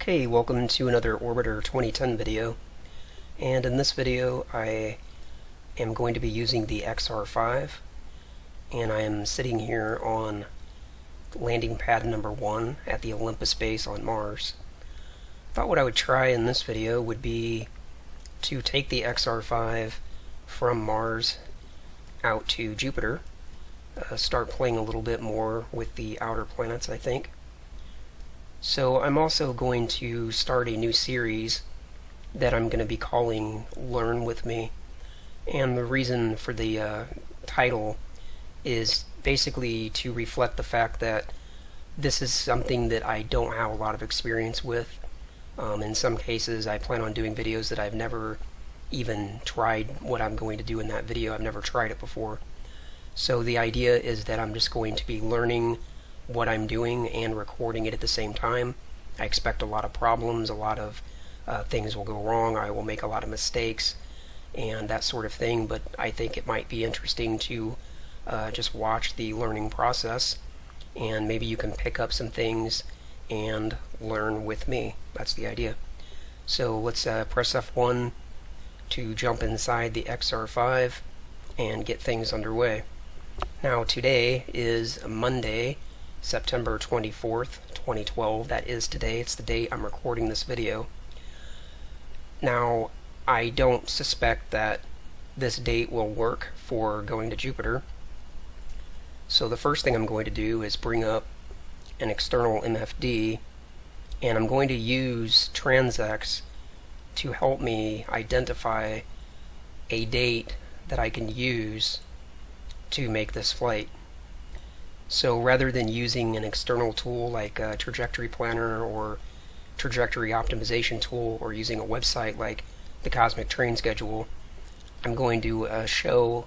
Hey, welcome to another Orbiter 2010 video, and in this video I am going to be using the XR5, and I am sitting here on landing pad number 1 at the Olympus base on Mars. I thought what I would try in this video would be to take the XR5 from Mars out to Jupiter, start playing a little bit more with the outer planets, I think. So I'm also going to start a new series that I'm going to be calling Learn With Me, and the reason for the title is basically to reflect the fact that this is something that I don't have a lot of experience with. In some cases I plan on doing videos that I've never even tried what I'm going to do in that video. I've never tried it before. So the idea is that I'm just going to be learning what I'm doing and recording it at the same time. I expect a lot of problems, a lot of things will go wrong, I will make a lot of mistakes and that sort of thing, but I think it might be interesting to just watch the learning process, and maybe you can pick up some things and learn with me. That's the idea. So let's press F1 to jump inside the XR5 and get things underway. Now today is Monday, September 24th, 2012. That is today. It's the date I'm recording this video. Now, I don't suspect that this date will work for going to Jupiter. So the first thing I'm going to do is bring up an external MFD, and I'm going to use TransX to help me identify a date that I can use to make this flight. So rather than using an external tool like a trajectory planner or trajectory optimization tool, or using a website like the Cosmic Train Schedule, I'm going to show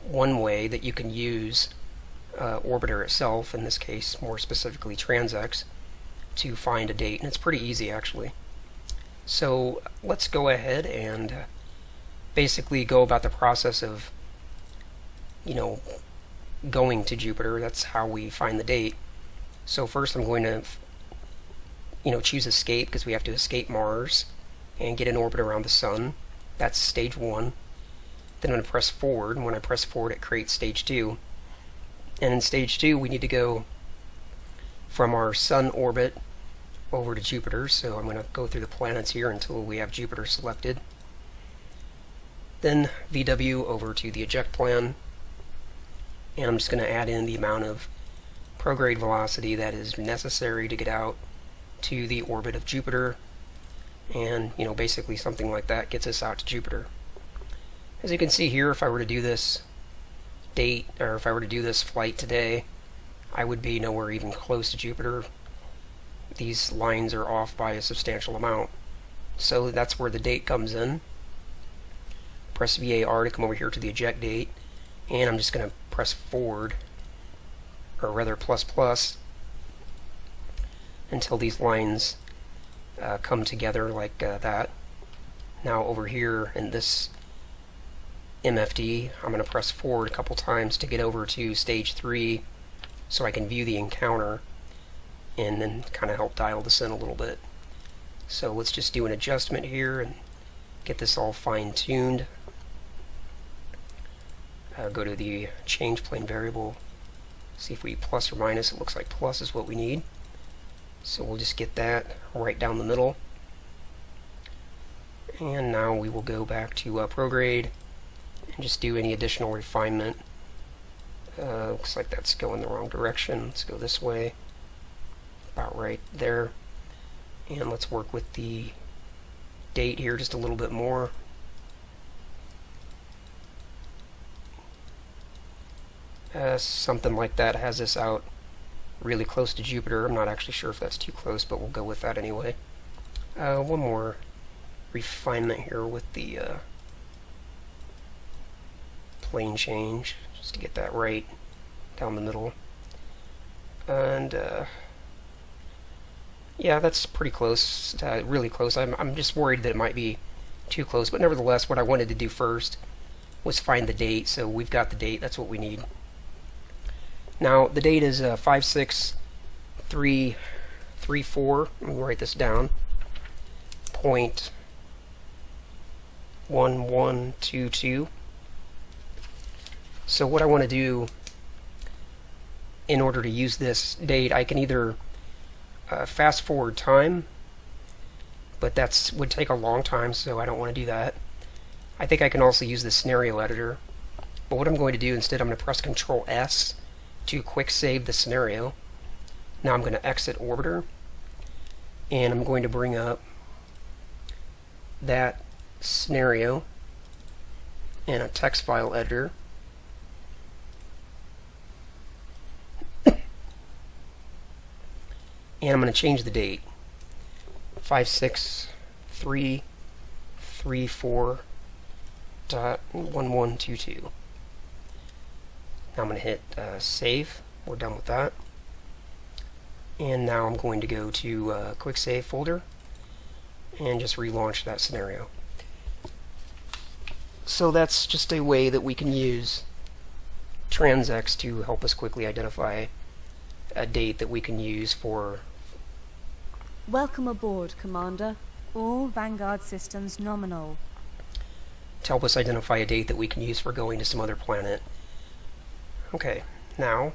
one way that you can use Orbiter itself, in this case more specifically TransX, to find a date, and it's pretty easy actually. So let's go ahead and basically go about the process of, going to Jupiter. That's how we find the date. So first I'm going to choose escape, because we have to escape Mars and get in orbit around the Sun. That's stage 1. Then I'm going to press forward, and when I press forward it creates stage 2. And in stage 2 we need to go from our Sun orbit over to Jupiter, so I'm going to go through the planets here until we have Jupiter selected. Then VW over to the eject plan, and I'm just going to add in the amount of prograde velocity that is necessary to get out to the orbit of Jupiter, and basically something like that gets us out to Jupiter. As you can see here, if I were to do this date, or if I were to do this flight today, I would be nowhere even close to Jupiter. These lines are off by a substantial amount. So that's where the date comes in. Press VAR to come over here to the eject date, and I'm just going to press forward, or rather plus, until these lines come together like that. Now over here in this MFD, I'm going to press forward a couple times to get over to stage 3 so I can view the encounter and then kind of help dial this in a little bit. So let's just do an adjustment here and get this all fine-tuned. Go to the change plane variable, see if we plus or minus. It looks like plus is what we need, so we'll just get that right down the middle. And now we will go back to prograde and just do any additional refinement. Looks like that's going the wrong direction. Let's go this way, about right there, and let's work with the date here just a little bit more. Something like that has us out really close to Jupiter. I'm not actually sure if that's too close, but we'll go with that anyway. One more refinement here with the plane change, just to get that right down the middle. And yeah, that's pretty close, really close. I'm just worried that it might be too close, but nevertheless, what I wanted to do first was find the date, so we've got the date. That's what we need. Now the date is 563 0.34, let me write this down, 0.1122. So what I want to do in order to use this date, I can either fast forward time, but that would take a long time, so I don't want to do that. I think I can also use the scenario editor, but what I'm going to do instead, I'm going to press Control S to quick save the scenario. Now I'm going to exit Orbiter, and I'm going to bring up that scenario in a text file editor. And I'm going to change the date, 56334.1122. Now I'm going to hit save. We're done with that. And now I'm going to go to quick save folder and just relaunch that scenario. So that's just a way that we can use TransX to help us quickly identify a date that we can use for... Welcome aboard, Commander. All Vanguard systems nominal. To help us identify a date that we can use for going to some other planet. Okay, now,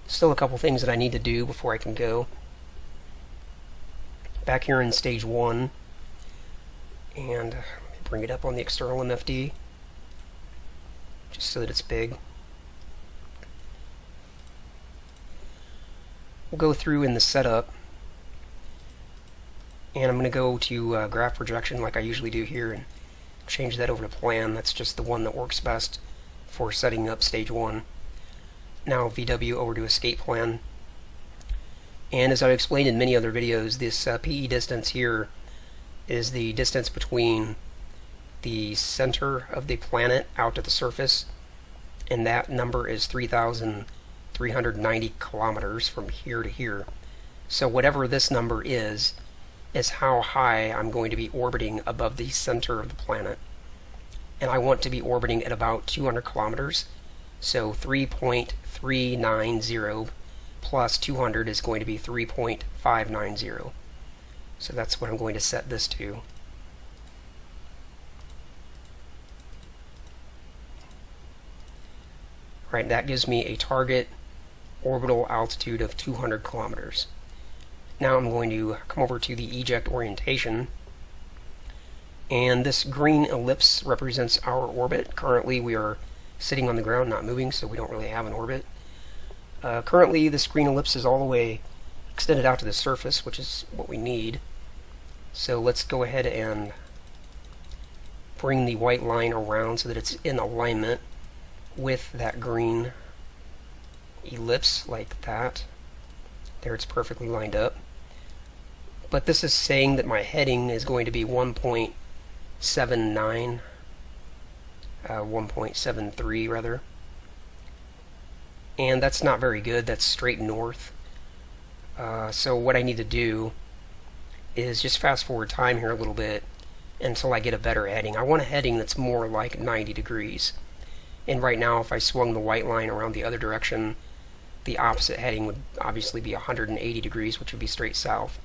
still a couple things that I need to do before I can go. Back here in stage 1, and bring it up on the external MFD, just so that it's big. We'll go through in the setup, and I'm going to go to graph projection like I usually do here and change that over to plan. That's just the one that works best for setting up stage 1. Now VW over to escape plan. And as I've explained in many other videos, this PE distance here is the distance between the center of the planet out to the surface, and that number is 3,390 kilometers from here to here. So whatever this number is how high I'm going to be orbiting above the center of the planet. And I want to be orbiting at about 200 kilometers. So 3.390 plus 200 is going to be 3.590. So that's what I'm going to set this to. Right, that gives me a target orbital altitude of 200 kilometers. Now I'm going to come over to the eject orientation, and this green ellipse represents our orbit. Currently we are sitting on the ground, not moving, so we don't really have an orbit. Currently this green ellipse is all the way extended out to the surface, which is what we need. So let's go ahead and bring the white line around so that it's in alignment with that green ellipse, like that. There, it's perfectly lined up. But this is saying that my heading is going to be 1.79, 1.73 rather. And that's not very good. That's straight north. So what I need to do is just fast forward time here a little bit until I get a better heading. I want a heading that's more like 90 degrees. And right now, if I swung the white line around the other direction, the opposite heading would obviously be 180 degrees, which would be straight south.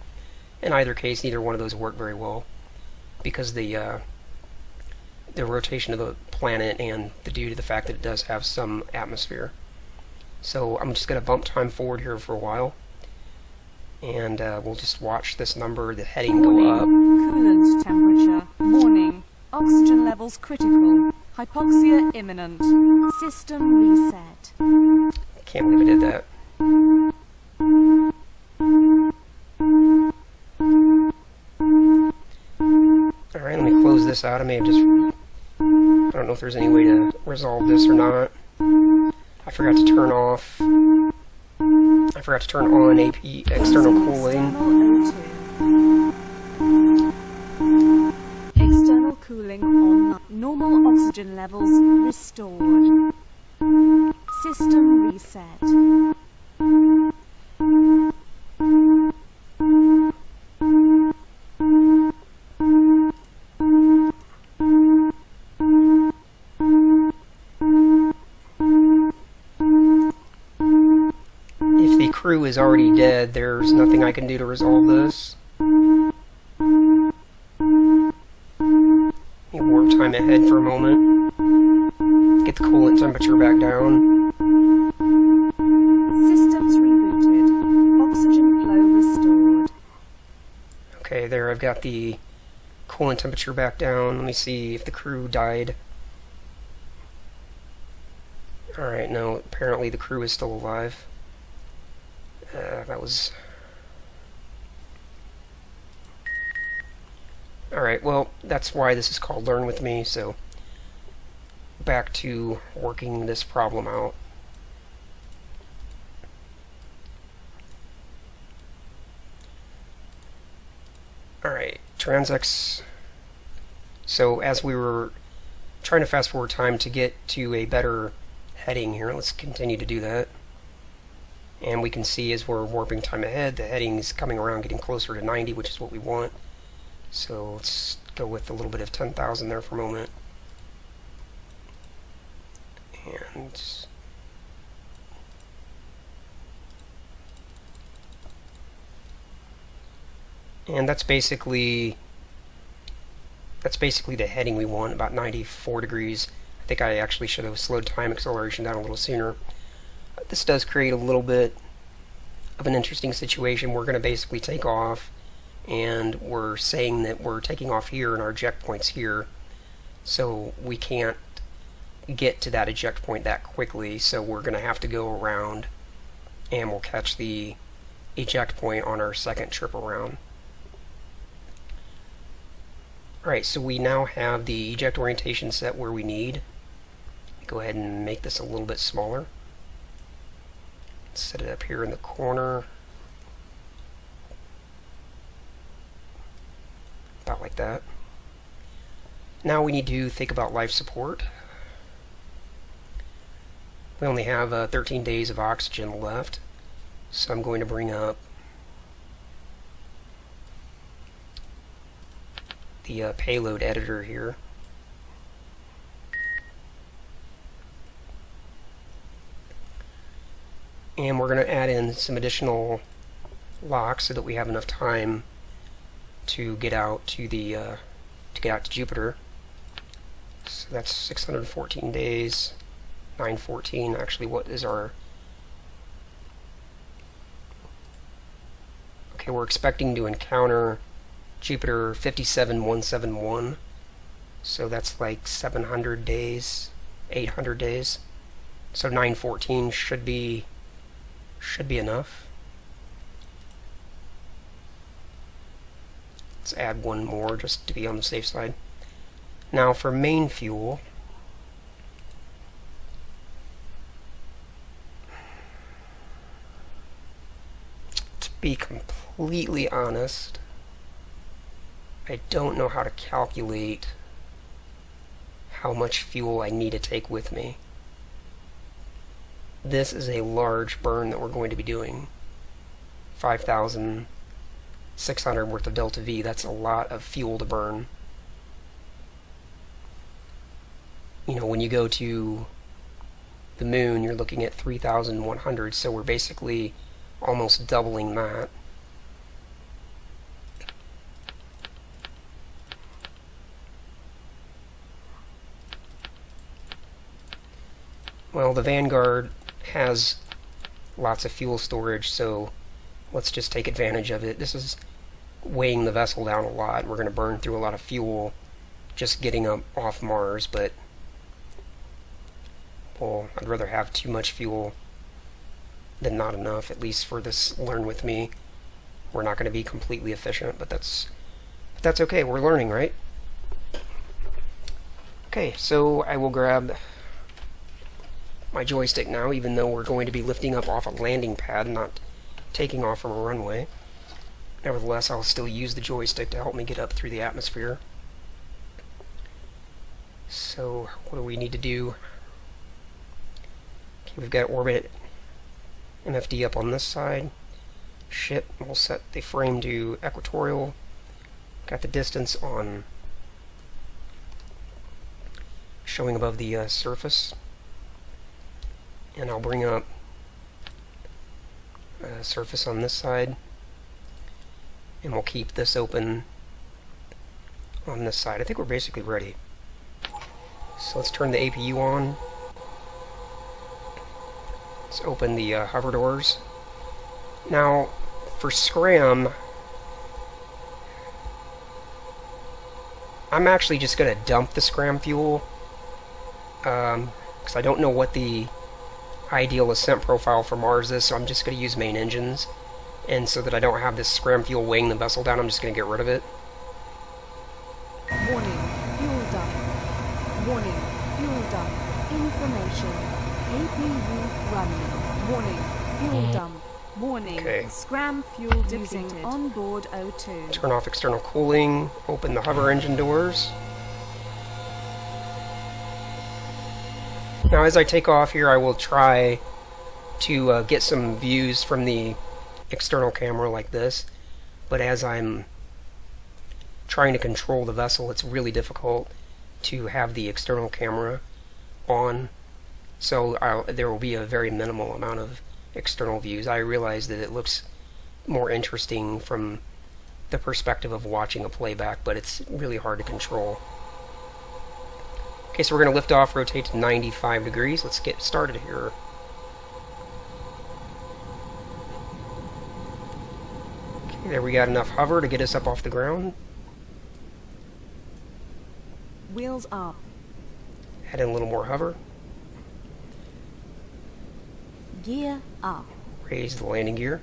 In either case, neither one of those work very well, because the rotation of the planet and due to the fact that it does have some atmosphere. So I'm just going to bump time forward here for a while, and we'll just watch this number, the heading, go up. Coolant temperature. Morning. Oxygen levels critical. Hypoxia imminent. System reset. Can't believe I did that. Alright, let me close this out. I may have just... I don't know if there's any way to resolve this or not. I forgot to turn off... I forgot to turn on AP external cooling. External cooling on. Normal oxygen levels restored. System reset. crew is already dead. There's nothing I can do to resolve this. Let me warp time ahead for a moment. Get the coolant temperature back down. Systems rebooted. Oxygen flow restored. Okay, there I've got the coolant temperature back down. Let me see if the crew died. Alright, no, apparently the crew is still alive. That was... Alright, well, that's why this is called Learn With Me, so back to working this problem out. Alright, TransX. So as we were trying to fast forward time to get to a better heading here, let's continue to do that. And we can see as we're warping time ahead, the heading is coming around, getting closer to 90, which is what we want. So let's go with a little bit of 10,000 there for a moment. And that's basically the heading we want, about 94 degrees. I think I actually should have slowed time acceleration down a little sooner. But this does create a little bit of an interesting situation. We're going to basically take off, and we're saying that we're taking off here and our eject point's here, so we can't get to that eject point that quickly, so we're going to have to go around, and we'll catch the eject point on our second trip around. Alright, so we now have the eject orientation set where we need. Go ahead and make this a little bit smaller. Set it up here in the corner. About like that. Now we need to think about life support. We only have 13 days of oxygen left, so I'm going to bring up the payload editor here. And we're going to add in some additional locks so that we have enough time to get out to the Jupiter. So that's 614 days, 914. Actually, what is our... Okay, we're expecting to encounter Jupiter 57171, so that's like 700 days, 800 days. So 914 should be enough. Let's add one more just to be on the safe side. Now for main fuel, to be completely honest, I don't know how to calculate how much fuel I need to take with me. This is a large burn that we're going to be doing. 5,600 worth of delta V. That's a lot of fuel to burn. You know, when you go to the moon, you're looking at 3,100, so we're basically almost doubling that. Well, the Vanguard has lots of fuel storage, so let's just take advantage of it. This is weighing the vessel down a lot. We're going to burn through a lot of fuel just getting up off Mars, but well, I'd rather have too much fuel than not enough, at least for this Learn With Me. We're not going to be completely efficient, but that's okay. We're learning, right? Okay, so I will grab my joystick now, even though we're going to be lifting up off a landing pad, not taking off from a runway. Nevertheless, I'll still use the joystick to help me get up through the atmosphere. So, what do we need to do? Okay, we've got orbit MFD up on this side. Ship, we'll set the frame to equatorial. Got the distance on showing above the surface. And I'll bring up surface on this side, and we'll keep this open on this side. I think we're basically ready. So let's turn the APU on. Let's open the hover doors. Now, for Scram, I'm actually just going to dump the Scram fuel, because I don't know what the ideal ascent profile for Mars is, so I'm just going to use main engines. And so that I don't have this Scram fuel weighing the vessel down, I'm just going to get rid of it. Warning, fuel dump. Warning, fuel dump. Information. APU running. Warning, fuel dump. Warning, Okay. Scram fuel depleted. Using onboard O2. Turn off external cooling, open the hover engine doors. Now as I take off here, I will try to get some views from the external camera like this, but as I'm trying to control the vessel, it's really difficult to have the external camera on, so there will be a very minimal amount of external views. I realize that it looks more interesting from the perspective of watching a playback, but it's really hard to control. Okay, so we're going to lift off, rotate to 95 degrees. Let's get started here. Okay, there we got enough hover to get us up off the ground. Wheels up. Add in a little more hover. Gear up. Raise the landing gear.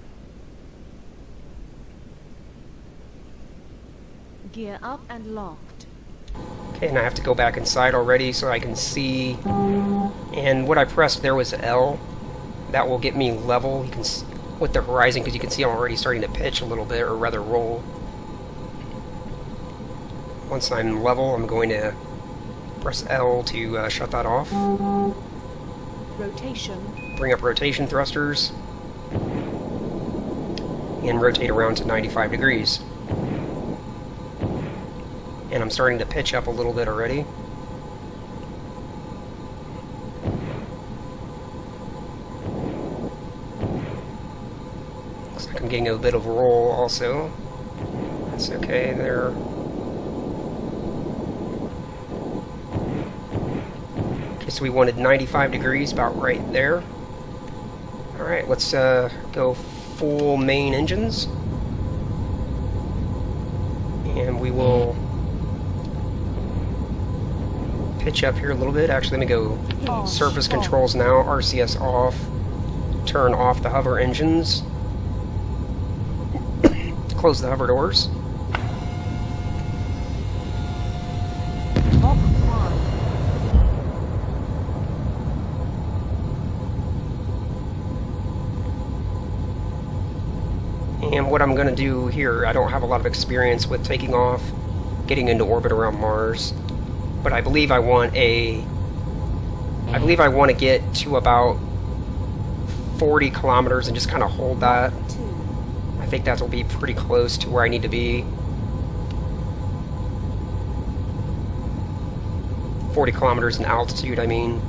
Gear up and locked. Okay, and I have to go back inside already so I can see. And what I pressed there was L. That will get me level. You can with the horizon, because you can see I'm already starting to pitch a little bit, or rather roll. Once I'm level, I'm going to press L to shut that off. Rotation. Bring up rotation thrusters. And rotate around to 95 degrees. And I'm starting to pitch up a little bit already. Looks like I'm getting a bit of roll also. That's okay there. Okay, so we wanted 95 degrees, about right there. Alright, let's go full main engines. And we will pitch up here a little bit. Actually, let me go surface controls now. RCS off. Turn off the hover engines. Close the hover doors. Mach 1. And what I'm going to do here, I don't have a lot of experience with taking off, getting into orbit around Mars, but I believe I want to get to about 40 kilometers and just kind of hold that. I think that will be pretty close to where I need to be. 40 kilometers in altitude, I mean.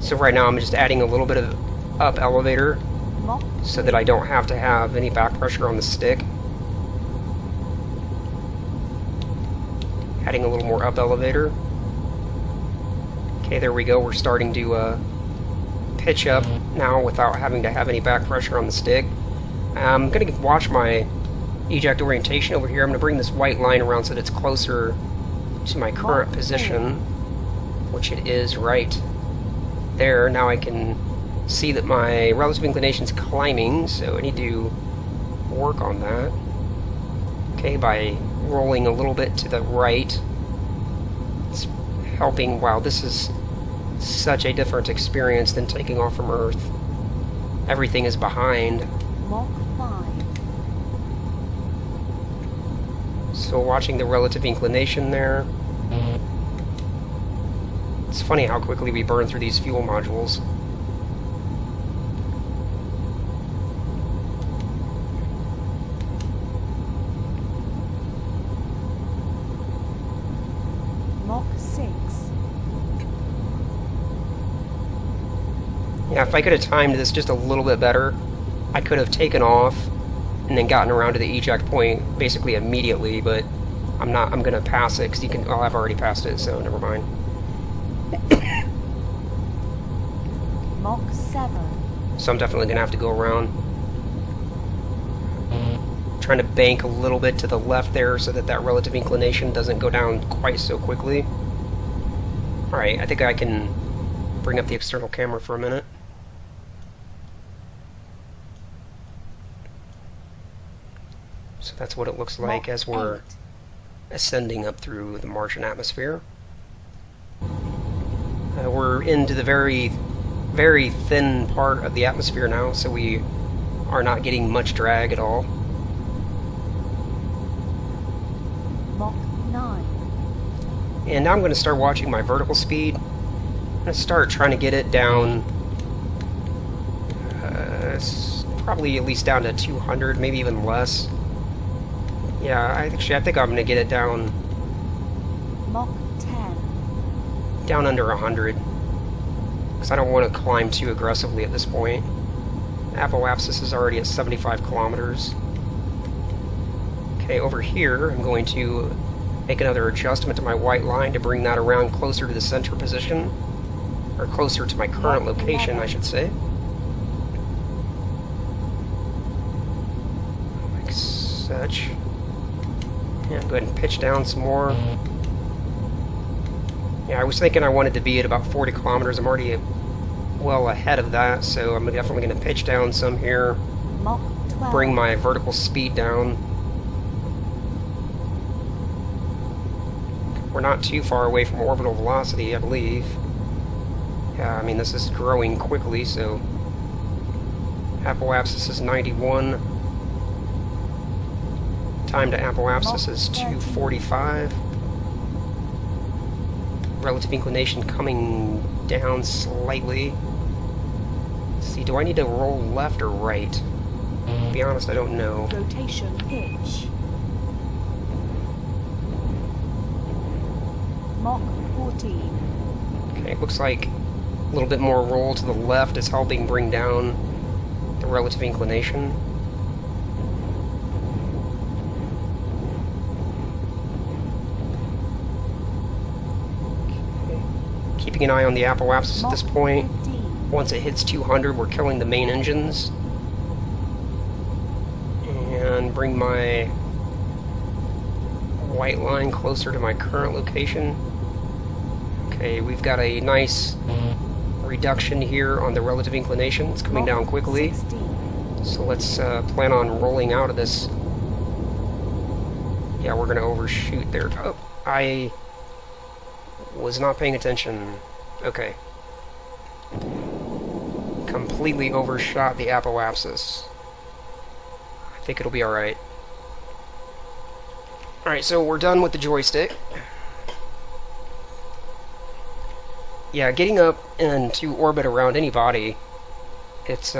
So right now I'm just adding a little bit of up elevator so that I don't have to have any back pressure on the stick. Adding a little more up elevator. Okay, there we go. We're starting to pitch up now without having to have any back pressure on the stick. I'm going to watch my eject orientation over here. I'm going to bring this white line around so that it's closer to my current position, which it is right there. Now I can see that my relative inclination is climbing, so I need to work on that. Okay, by rolling a little bit to the right, it's helping. Wow, this is such a different experience than taking off from Earth. Everything is behind. Mach 5. So watching the relative inclination there. It's funny how quickly we burn through these fuel modules. Mach Yeah, if I could have timed this just a little bit better, I could have taken off and then gotten around to the eject point basically immediately, but I'm not. I'm gonna pass it because you can. Oh, I've already passed it, so never mind. Mach 7. So I'm definitely gonna have to go around. Trying to bank a little bit to the left there so that that relative inclination doesn't go down quite so quickly. Alright, I think I can bring up the external camera for a minute. So that's what it looks like Mach as we're 8. ascending up through the Martian atmosphere. We're into the very, very thin part of the atmosphere now, so we are not getting much drag at all. Mach 9. And now I'm going to start watching my vertical speed. I'm going to start trying to get it down, probably at least down to 200, maybe even less. Yeah, I think I'm going to get it down Mach 10. down under 100, because I don't want to climb too aggressively at this point. Apoapsis is already at 75 kilometers. Okay, over here I'm going to make another adjustment to my white line to bring that around closer to the center position, or closer to my current location, I should say. Like such. Yeah, go ahead and pitch down some more. Yeah, I was thinking I wanted to be at about 40 kilometers. I'm already well ahead of that, so I'm definitely going to pitch down some here. Mach 12. Bring my vertical speed down. We're not too far away from orbital velocity, I believe. Yeah, I mean, this is growing quickly, so... Apoapsis is 91. Time to apoapsis is 245. Relative inclination coming down slightly. Let's see, do I need to roll left or right? To be honest, I don't know. Rotation pitch. Mach 14. Okay, it looks like a little bit more roll to the left is helping bring down the relative inclination. Okay. Keeping an eye on the apoapsis at this point. 15. Once it hits 200, we're killing the main engines. And bring my white line closer to my current location. Okay, we've got a nice reduction here on the relative inclination. It's coming down quickly. 16. So let's plan on rolling out of this. Yeah, we're going to overshoot there. Oh, I was not paying attention. Okay. Completely overshot the apoapsis. I think it'll be alright. Alright, so we're done with the joystick. Yeah, getting up into orbit around any body, it's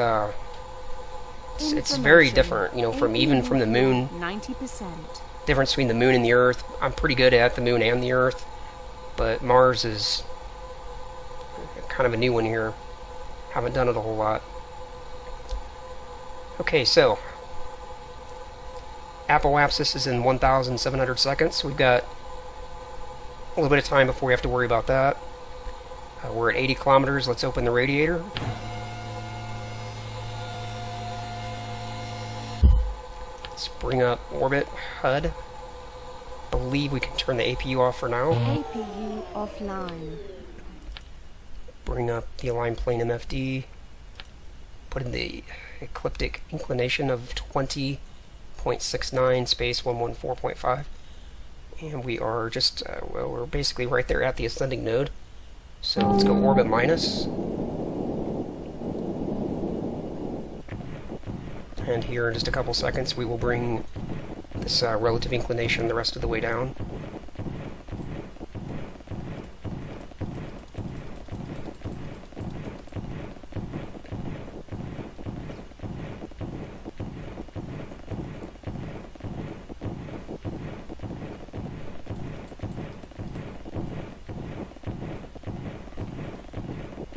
very different, you know, from the moon. 90%. Difference between the moon and the Earth. I'm pretty good at the moon and the Earth, but Mars is kind of a new one here. Haven't done it a whole lot. Okay, so apoapsis is in 1,700 seconds. We've got a little bit of time before we have to worry about that. We're at 80 kilometers. Let's open the radiator. Let's bring up orbit HUD. Believe we can turn the APU off for now. APU offline. Bring up the aligned plane MFD. Put in the ecliptic inclination of 20.69 space 114.5. And we are just, well, we're basically right there at the ascending node. So let's go orbit minus. And here in just a couple seconds we will bring this relative inclination the rest of the way down.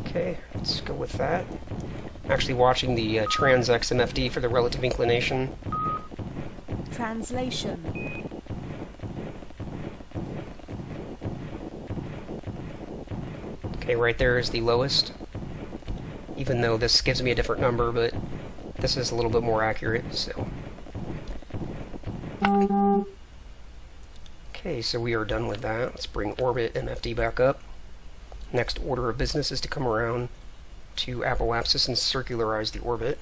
Okay, let's go with that. Actually watching the TransX MFD for the relative inclination. Translation. Okay, right there is the lowest. Even though this gives me a different number, but this is a little bit more accurate, so. Okay, so we are done with that. Let's bring orbit MFD back up. Next order of business is to come around to apoapsis and circularize the orbit.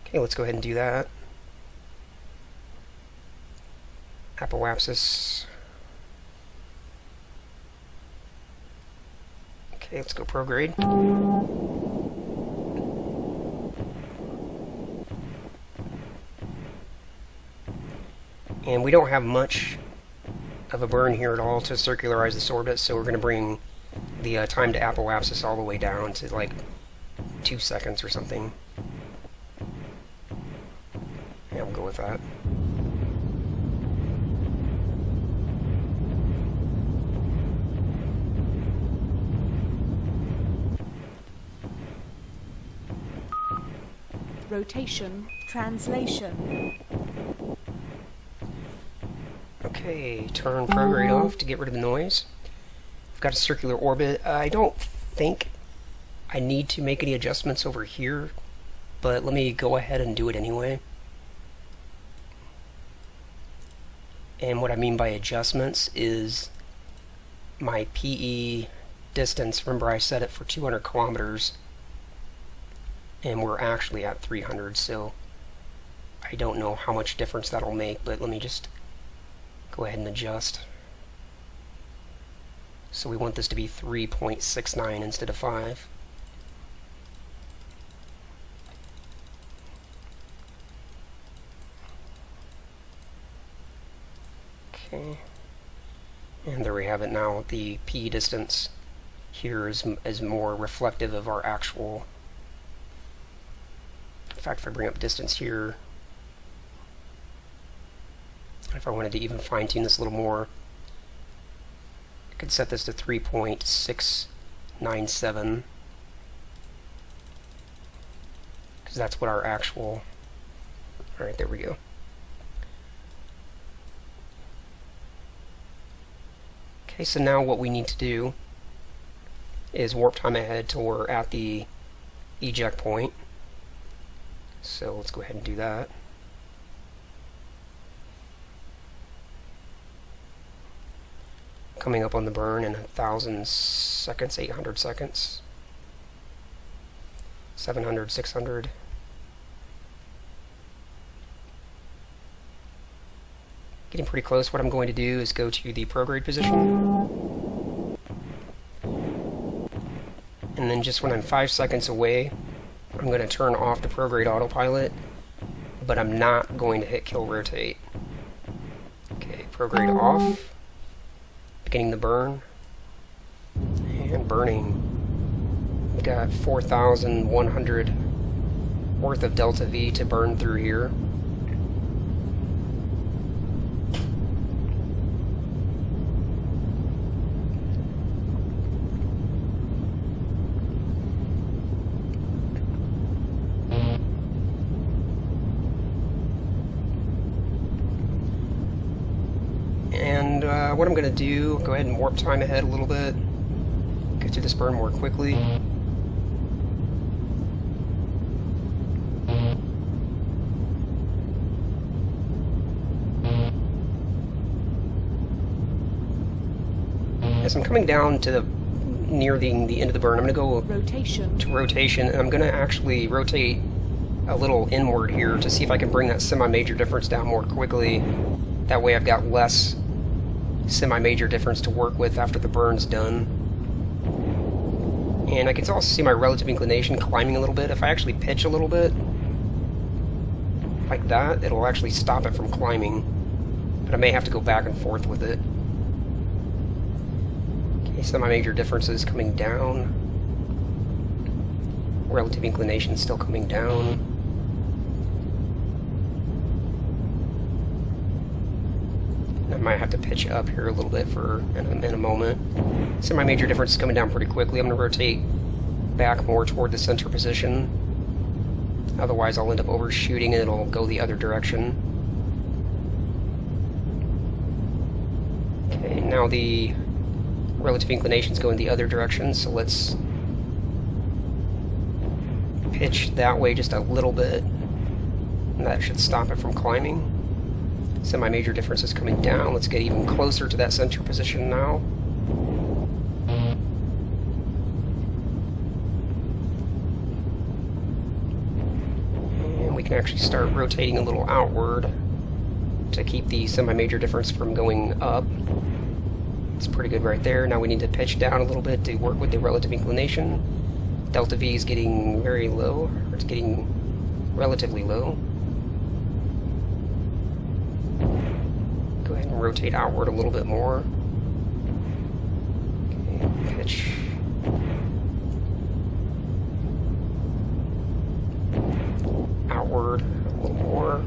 Okay, let's go ahead and do that. Apoapsis. Okay, let's go prograde. And we don't have much of a burn here at all to circularize this orbit, so we're going to bring the time to apoapsis all the way down to like 2 seconds or something. Yeah, we'll go with that. Rotation. Translation. Okay, turn prograde off to get rid of the noise. I've got a circular orbit. I don't think I need to make any adjustments over here, but let me go ahead and do it anyway. And what I mean by adjustments is my PE distance. Remember, I set it for 200 kilometers, and we're actually at 300, so I don't know how much difference that'll make, but let me just go ahead and adjust. So we want this to be 3.69 instead of 5. Okay. And there we have it now. The P distance here is more reflective of our actual. In fact, if I bring up distance here, if I wanted to even fine-tune this a little more, I could set this to 3.697, because that's what our actual. Alright, there we go. Okay, so now what we need to do is warp time ahead till we're at the eject point. So let's go ahead and do that. Coming up on the burn in 1,000 seconds, 800 seconds, 700, 600. Getting pretty close. What I'm going to do is go to the prograde position. And then just when I'm 5 seconds away, I'm going to turn off the prograde autopilot, but I'm not going to hit kill rotate. Okay, prograde off. Beginning the burn. And burning. We've got 4,100 worth of delta V to burn through here. And what I'm going to do, go ahead and warp time ahead a little bit, get through this burn more quickly. As I'm coming down to near the end of the burn, I'm going to go Rotation. to rotation, and I'm going to actually rotate a little inward here to see if I can bring that semi-major difference down more quickly. That way I've got less semi-major difference to work with after the burn's done. And I can also see my relative inclination climbing a little bit. If I actually pitch a little bit, like that, it'll actually stop it from climbing. But I may have to go back and forth with it. Okay, semi-major differences coming down. Relative inclination still coming down. I might have to pitch up here a little bit in a moment. Semi-major difference is coming down pretty quickly. I'm going to rotate back more toward the center position. Otherwise I'll end up overshooting and it'll go the other direction. Okay, now the relative inclination is going the other direction, so let's pitch that way just a little bit. And that should stop it from climbing. Semi-major difference is coming down. Let's get even closer to that center position now. And we can actually start rotating a little outward to keep the semi-major difference from going up. It's pretty good right there. Now we need to pitch down a little bit to work with the relative inclination. Delta V is getting very low, or it's getting relatively low. Go ahead and rotate outward a little bit more. Okay, pitch. Outward a little more.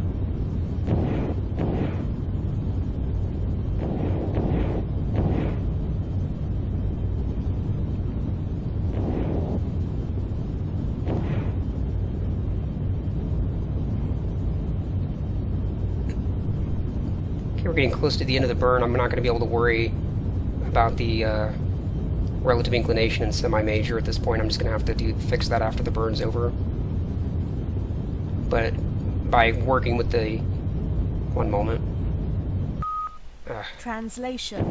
We're getting close to the end of the burn. I'm not going to be able to worry about the relative inclination and semi-major at this point. I'm just going to have to fix that after the burn's over. But by working with the... one moment. Translation.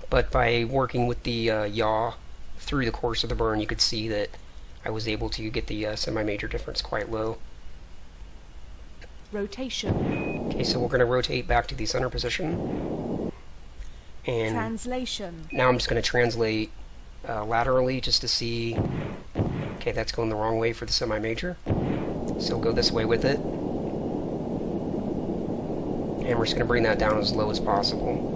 But by working with the yaw through the course of the burn, you could see that I was able to get the semi-major difference quite low. Rotation. Okay, so we're going to rotate back to the center position. And Translation. now I'm just going to translate laterally just to see... Okay, that's going the wrong way for the semi-major. So we'll go this way with it. And we're just going to bring that down as low as possible.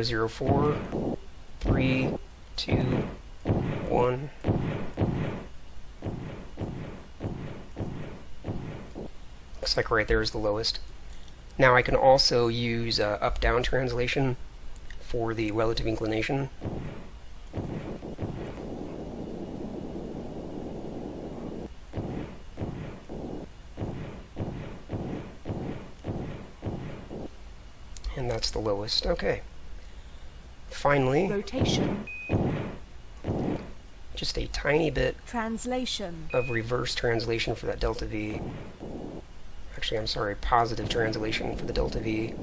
Zero, 4, 3, 2, 1. Looks like right there is the lowest. Now I can also use up-down translation for the relative inclination. And that's the lowest. Okay. Finally, Rotation. just a tiny bit Translation. of reverse translation for that delta V. Actually, I'm sorry, positive translation for the delta V.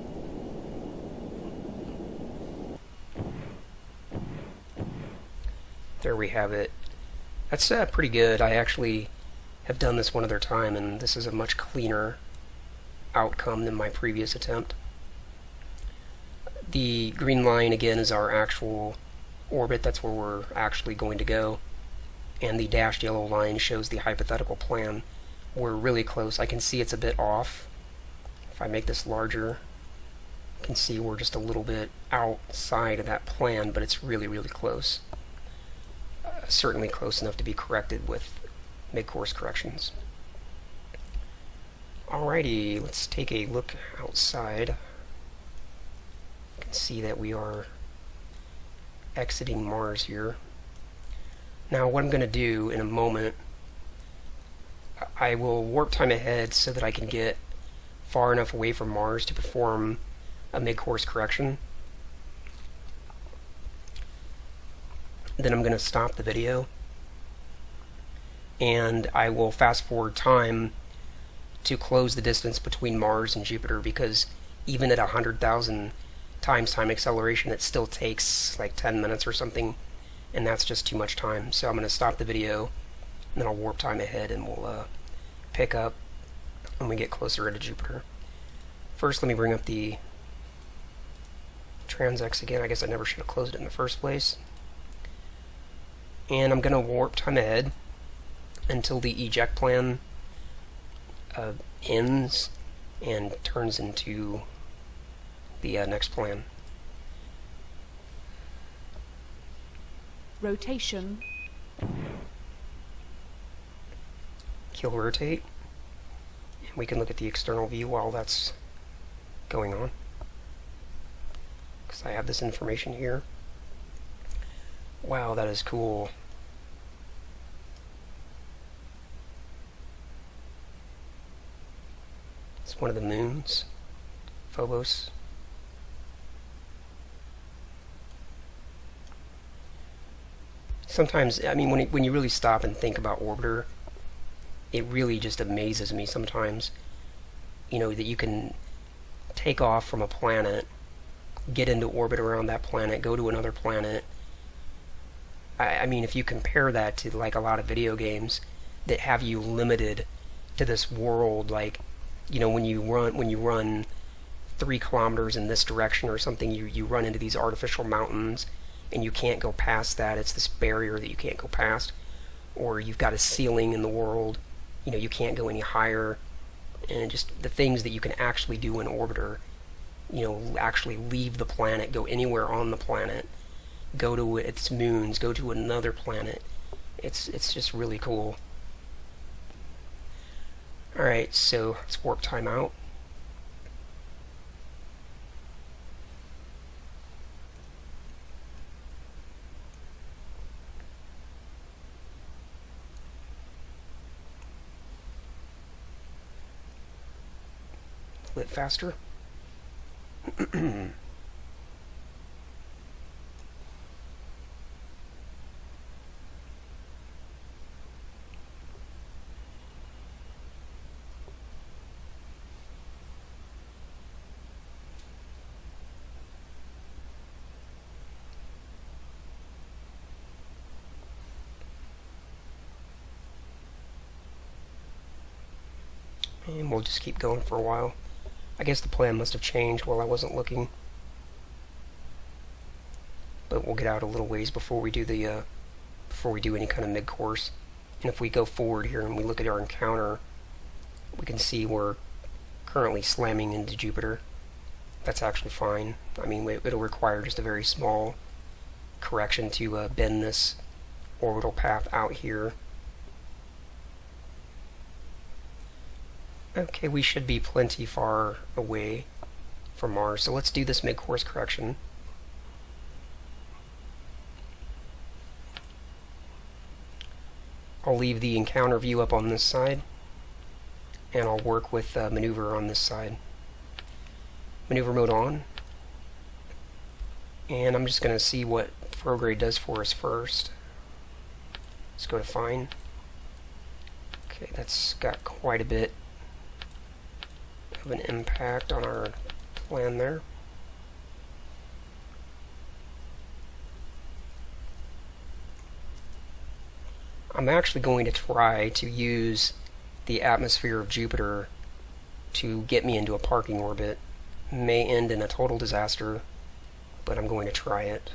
There we have it. That's pretty good. I actually have done this one other time, and this is a much cleaner outcome than my previous attempt. The green line, again, is our actual orbit. That's where we're actually going to go. And the dashed yellow line shows the hypothetical plan. We're really close. I can see it's a bit off. If I make this larger, you can see we're just a little bit outside of that plan, but it's really, really close. Certainly close enough to be corrected with mid-course corrections. Alrighty, let's take a look outside. See that we are exiting Mars here. Now what I'm going to do in a moment, I will warp time ahead so that I can get far enough away from Mars to perform a mid-course correction. Then I'm going to stop the video and I will fast forward time to close the distance between Mars and Jupiter, because even at 100,000 times time acceleration, it still takes like 10 minutes or something and that's just too much time. So I'm going to stop the video, and then I'll warp time ahead, and we'll pick up when we get closer into Jupiter. First, let me bring up the TransX again. I guess I never should have closed it in the first place. And I'm going to warp time ahead until the eject plan ends and turns into the next plan. Rotation. Kill rotate. And we can look at the external view while that's going on, because I have this information here. Wow, that is cool. It's one of the moons, Phobos. Sometimes, I mean, when you really stop and think about Orbiter, it really just amazes me sometimes, you know, that you can take off from a planet, get into orbit around that planet, go to another planet. I mean, if you compare that to like a lot of video games that have you limited to this world, like, you know, when you run 3 kilometers in this direction or something, you run into these artificial mountains and you can't go past that. It's this barrier that you can't go past. Or you've got a ceiling in the world, you know, you can't go any higher. And just the things that you can actually do in Orbiter, you know, actually leave the planet, go anywhere on the planet, go to its moons, go to another planet. It's just really cool. Alright, so let's warp time out. A bit faster. And we'll just keep going for a while. I guess the plan must have changed while I wasn't looking. But we'll get out a little ways before we do the any kind of mid-course. And if we go forward here and we look at our encounter, we can see we're currently slamming into Jupiter. That's actually fine. I mean, it'll require just a very small correction to bend this orbital path out here. Okay, we should be plenty far away from Mars, so let's do this mid-course correction. I'll leave the encounter view up on this side, and I'll work with maneuver on this side. Maneuver mode on, and I'm just going to see what prograde does for us first. Let's go to fine. Okay, that's got quite a bit of an impact on our plan there. I'm actually going to try to use the atmosphere of Jupiter to get me into a parking orbit. May end in a total disaster, but I'm going to try it.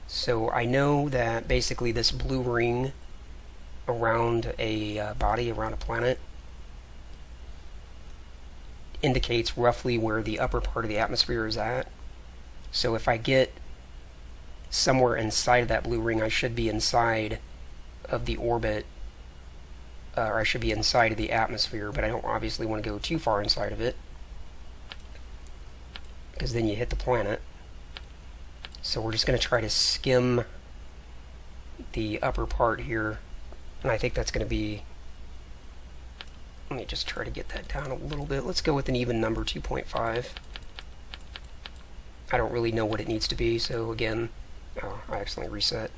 So I know that basically this blue ring around a body, around a planet, indicates roughly where the upper part of the atmosphere is at. So if I get somewhere inside of that blue ring, I should be inside of the orbit, or I should be inside of the atmosphere, but I don't obviously want to go too far inside of it, because then you hit the planet. So we're just going to try to skim the upper part here, and I think that's going to be, let me just try to get that down a little bit. Let's go with an even number, 2.5. I don't really know what it needs to be, so again, oh, I accidentally reset.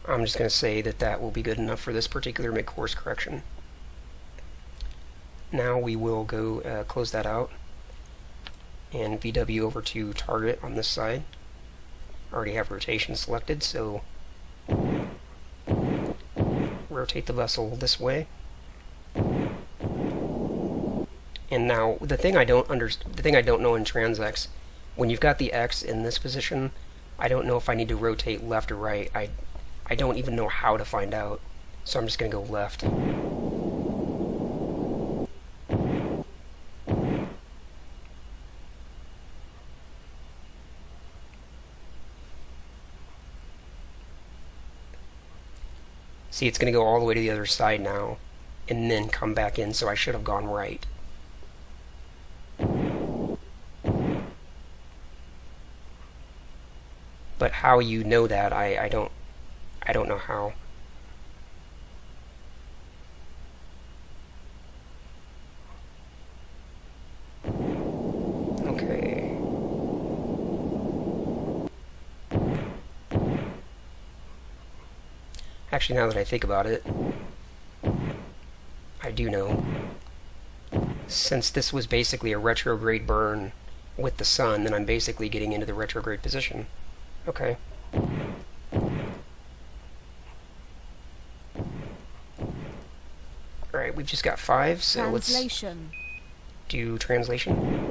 I'm just going to say that that will be good enough for this particular mid-course correction. Now we will go close that out and VW over to target on this side. I already have rotation selected, so rotate the vessel this way. And now the thing I don't know in TransX, when you've got the X in this position, I don't know if I need to rotate left or right. I don't even know how to find out, so I'm just going to go left. See, it's going to go all the way to the other side now, and then come back in, so I should have gone right. But how you know that, I don't know how. Okay. Actually, now that I think about it, I do know. Since this was basically a retrograde burn with the sun, then I'm basically getting into the retrograde position. Okay. Alright, we've just got 5, so let's do translation.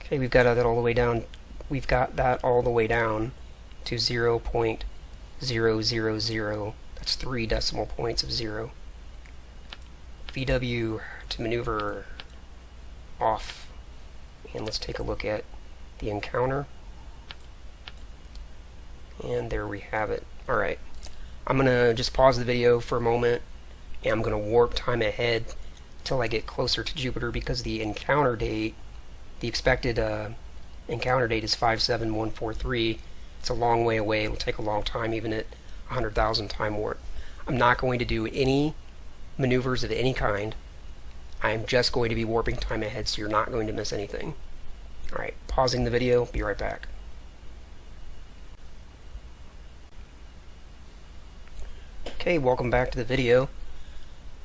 Okay, we've got that all the way down. We've got that all the way down to 0.000. That's 3 decimal points of 0. VW to maneuver off. And let's take a look at the encounter. And there we have it. Alright. I'm going to just pause the video for a moment, and I'm going to warp time ahead till I get closer to Jupiter, because the encounter date, the expected encounter date is 57143. It's a long way away. It'll take a long time, even at 100,000 time warp. I'm not going to do any maneuvers of any kind. I'm just going to be warping time ahead, so you're not going to miss anything. Alright, pausing the video, be right back. Okay, welcome back to the video.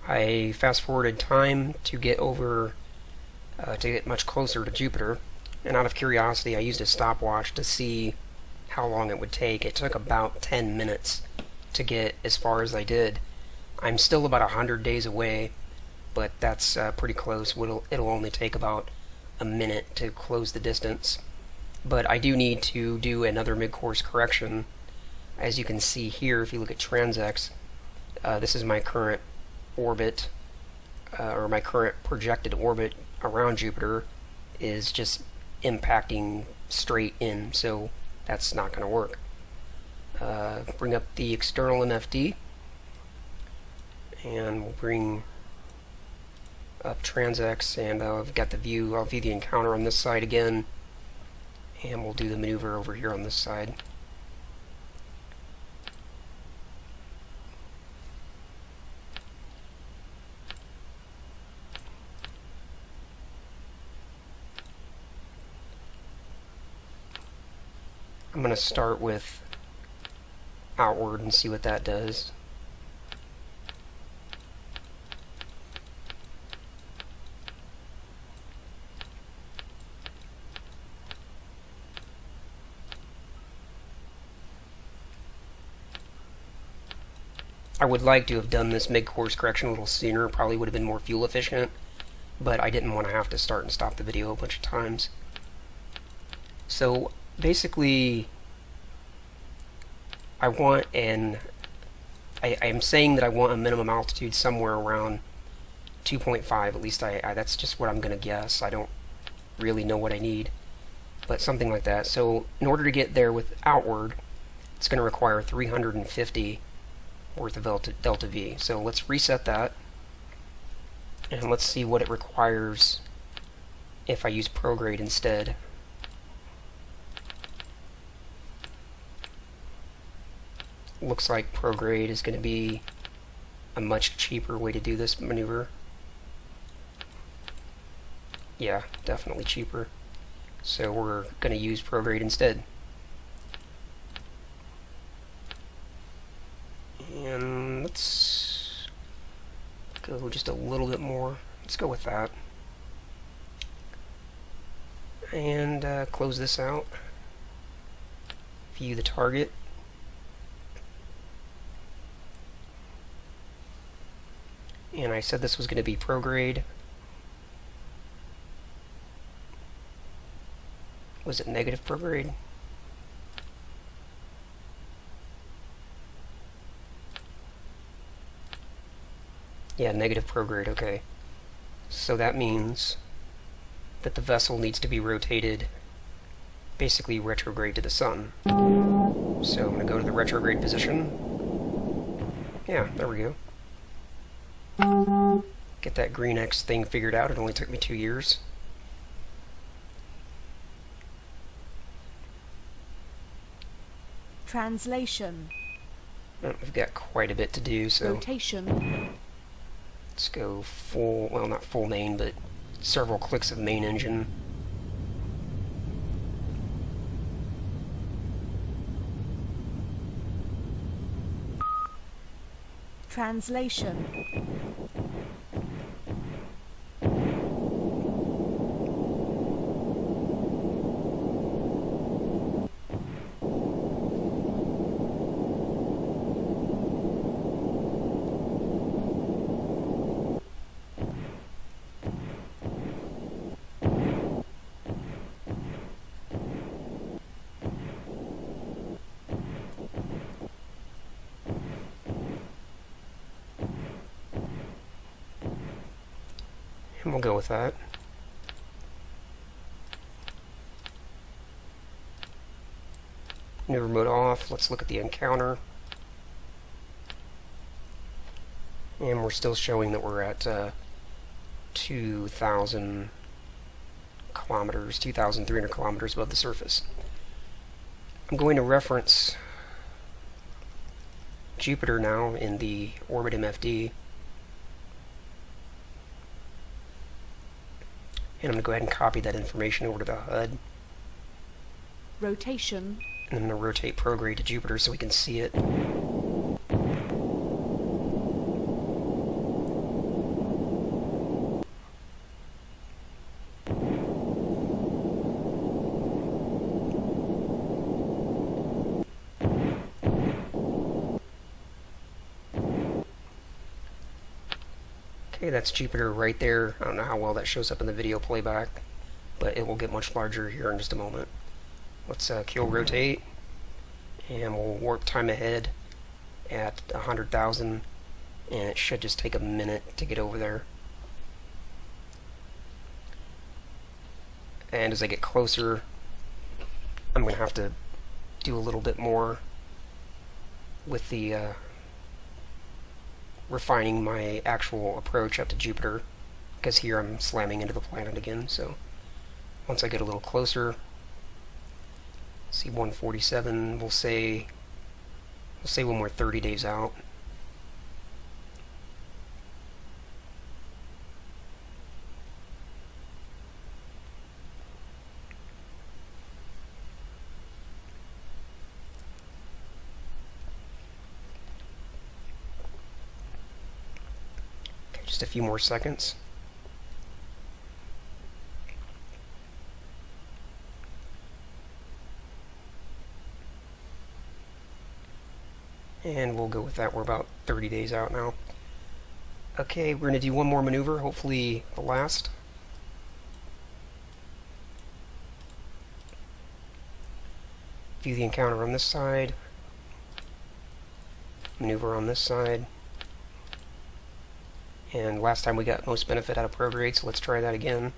I fast forwarded time to get over to get much closer to Jupiter, and out of curiosity I used a stopwatch to see how long it would take. It took about 10 minutes to get as far as I did. I'm still about 100 days away, but that's pretty close. It'll only take about a minute to close the distance. But I do need to do another mid-course correction. As you can see here, if you look at TransX, this is my current orbit, or my current projected orbit around Jupiter is just impacting straight in, so that's not going to work. Bring up the external MFD, and we'll bring up TransX, and I've got the view. I'll view the encounter on this side again, and we'll do the maneuver over here on this side. I'm going to start with outward and see what that does. I would like to have done this mid-course correction a little sooner. Probably would have been more fuel efficient, but I didn't want to have to start and stop the video a bunch of times. So basically, I am saying that I want a minimum altitude somewhere around 2.5. At least that's just what I'm going to guess. I don't really know what I need, but something like that. So in order to get there with outward, it's going to require 350 worth of delta V. So let's reset that, and let's see what it requires if I use prograde instead. looks like prograde is going to be a much cheaper way to do this maneuver. Yeah, definitely cheaper. So we're going to use prograde instead. And let's go just a little bit more. Let's go with that. And close this out. View the target. And I said this was going to be prograde. Was it negative prograde? Yeah, negative prograde, okay. So that means that the vessel needs to be rotated basically retrograde to the sun. So I'm going to go to the retrograde position. Yeah, there we go. Get that green X thing figured out. It only took me 2 years. Translation. We've got quite a bit to do, so Rotation. let's go full, well, not full main, but several clicks of main engine. Translation. And we'll go with that. Maneuver mode off. Let's look at the encounter. And we're still showing that we're at 2,000 kilometers, 2,300 kilometers above the surface. I'm going to reference Jupiter now in the orbit MFD. And I'm going to go ahead and copy that information over to the HUD. Rotation. And I'm going to rotate prograde to Jupiter so we can see it. Okay, that's Jupiter right there. I don't know how well that shows up in the video playback, but it will get much larger here in just a moment. Let's kill rotate, and we'll warp time ahead at 100,000, and it should just take a minute to get over there. And as I get closer, I'm going to have to do a little bit more with the refining my actual approach up to Jupiter, because here I'm slamming into the planet again. So once I get a little closer, see 147, we'll say when we're 30 days out. Okay, just a few more seconds. And we'll go with that. We're about 30 days out now. Okay, we're going to do one more maneuver, hopefully the last. View the encounter on this side. Maneuver on this side. And last time we got most benefit out of prograde, so let's try that again.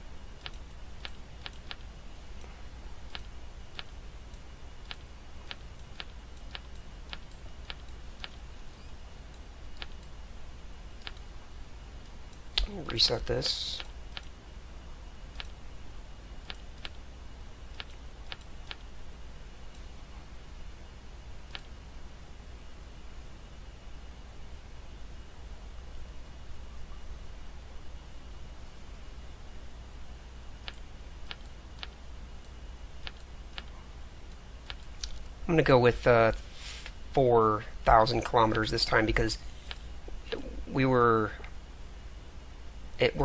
Reset this. I'm going to go with 4,000 kilometers this time because we're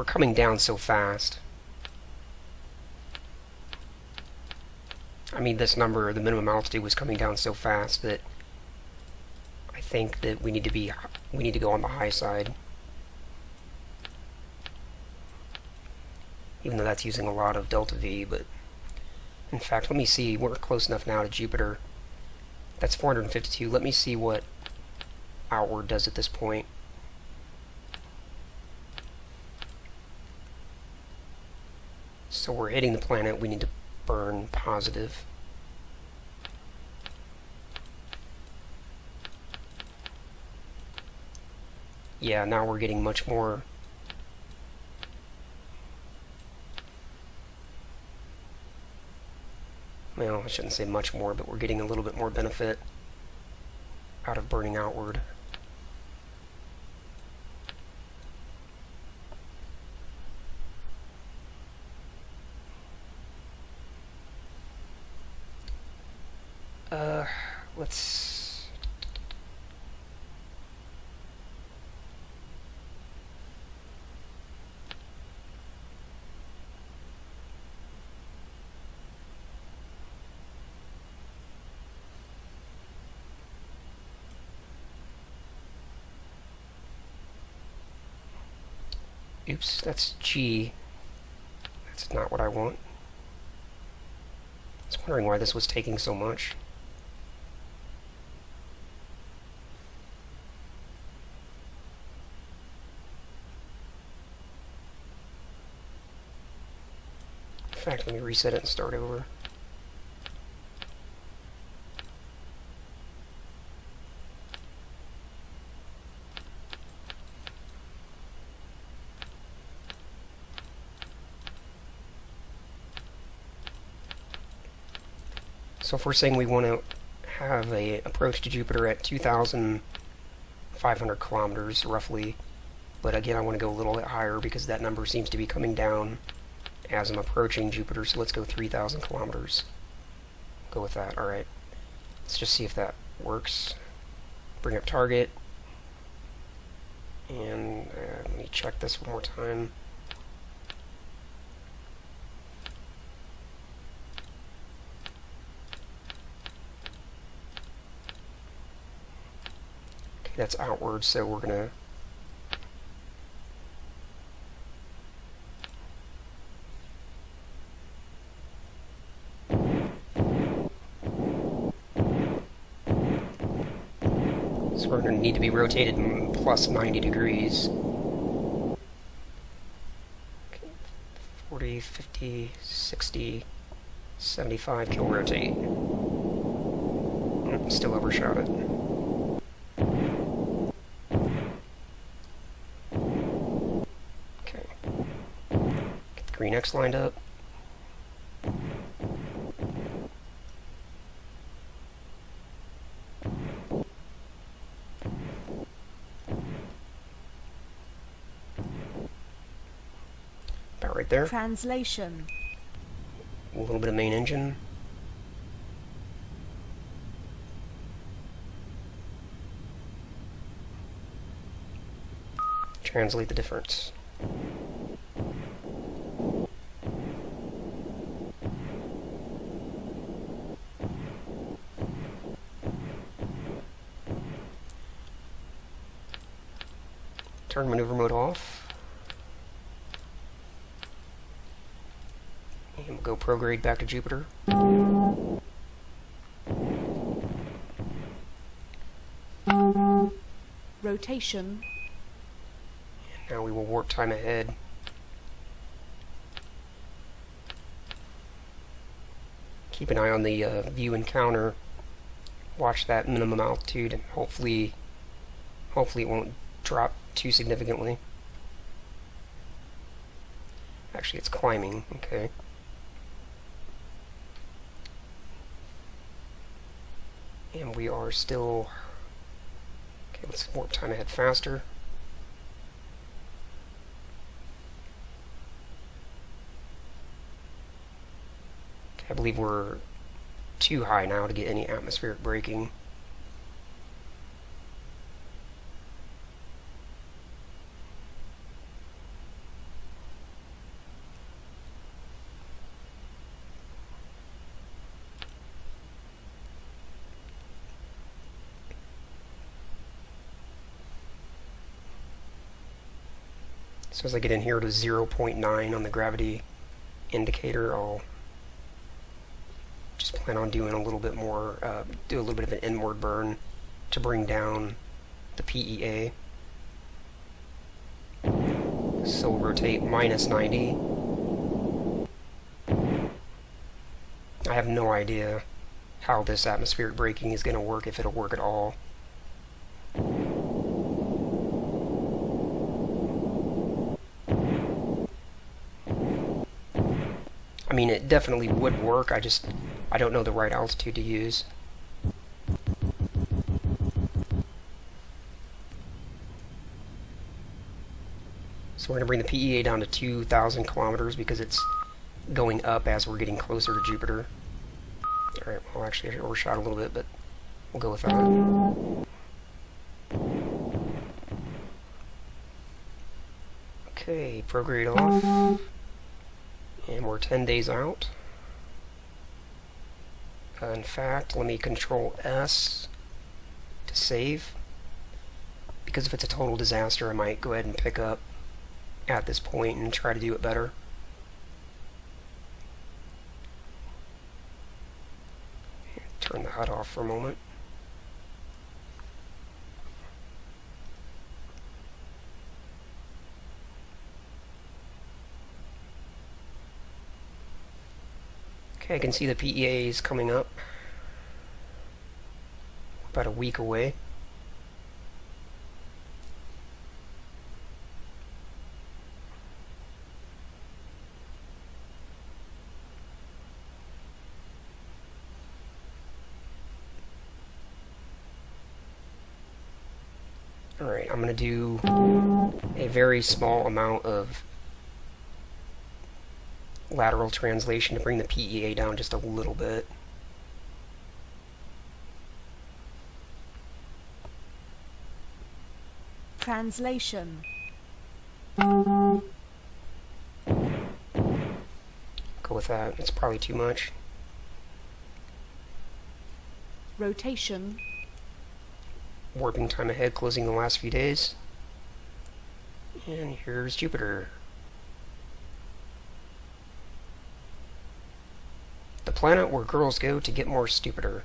coming down so fast. I mean, this number, the minimum altitude, was coming down so fast that I think that we need to go on the high side. Even though that's using a lot of delta V, but in fact, let me see, we're close enough now to Jupiter. That's 452. Let me see what outward does at this point. So we're hitting the planet, we need to burn positive. Yeah, now we're getting much more. Well, I shouldn't say much more, but we're getting a little bit more benefit out of burning outward. Let's... Oops, that's G. That's not what I want. I was wondering why this was taking so much. In fact, let me reset it and start over. So if we're saying we want to have a approach to Jupiter at 2,500 kilometers roughly, but again I want to go a little bit higher because that number seems to be coming down as I'm approaching Jupiter, so let's go 3,000 kilometers. Go with that. Alright. Let's just see if that works. Bring up target. And let me check this one more time. Okay, that's outward, so we're going to we're going to need to be rotated in plus 90 degrees. Okay. 40, 50, 60, 75, kill rotate. Still overshot it. Okay. Get the green X lined up. Right there. Translation. A little bit of main engine. Translate the difference. Turn maneuver mode off. And we'll go prograde back to Jupiter. Rotation. And now we will warp time ahead. Keep an eye on the view encounter. Watch that minimum altitude, and hopefully it won't drop too significantly. Actually, it's climbing. Okay. And we are still... Okay, let's warp time ahead faster. Okay, I believe we're too high now to get any atmospheric braking. So as I get in here to 0.9 on the gravity indicator, I'll just plan on doing a little bit more, do a little bit of an inward burn to bring down the PEA. So we'll rotate minus 90. I have no idea how this atmospheric braking is going to work, if it'll work at all. I mean, it definitely would work, I don't know the right altitude to use. So we're going to bring the PEA down to 2,000 kilometers because it's going up as we're getting closer to Jupiter. Alright, well actually I overshot a little bit, but we'll go with that. Okay, prograde off. And we're 10 days out. In fact, let me Control S to save. Because if it's a total disaster, I might go ahead and pick up at this point and try to do it better. Turn the HUD off for a moment. Okay, I can see the PEA is coming up. About a week away. Alright, I'm going to do a very small amount of lateral translation to bring the PEA down just a little bit. Translation. Go with that. It's probably too much. Rotation. Warping time ahead, closing the last few days. And here's Jupiter. The planet where girls go to get more stupider.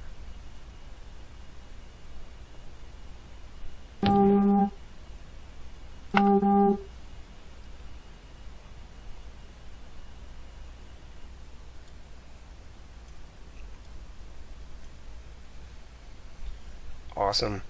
Awesome.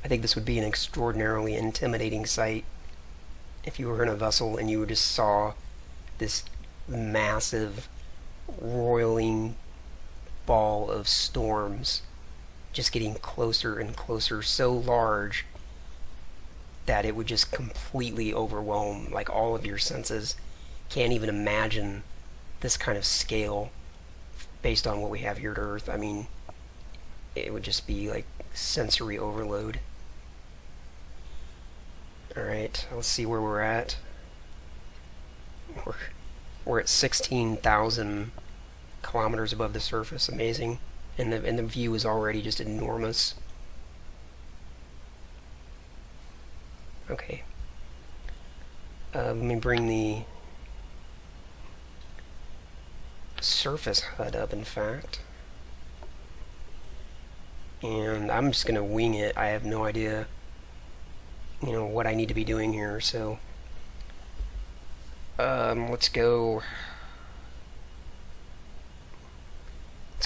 I think this would be an extraordinarily intimidating sight if you were in a vessel and you just saw this massive roiling ball of storms just getting closer and closer, so large that it would just completely overwhelm, like, all of your senses. Can't even imagine this kind of scale based on what we have here to Earth. I mean, it would just be like sensory overload. Alright, let's see where we're at. We're at 16,000 kilometers above the surface. Amazing. And the view is already just enormous. Okay. Let me bring the surface HUD up, in fact. And I'm just going to wing it. I have no idea, what I need to be doing here, so let's go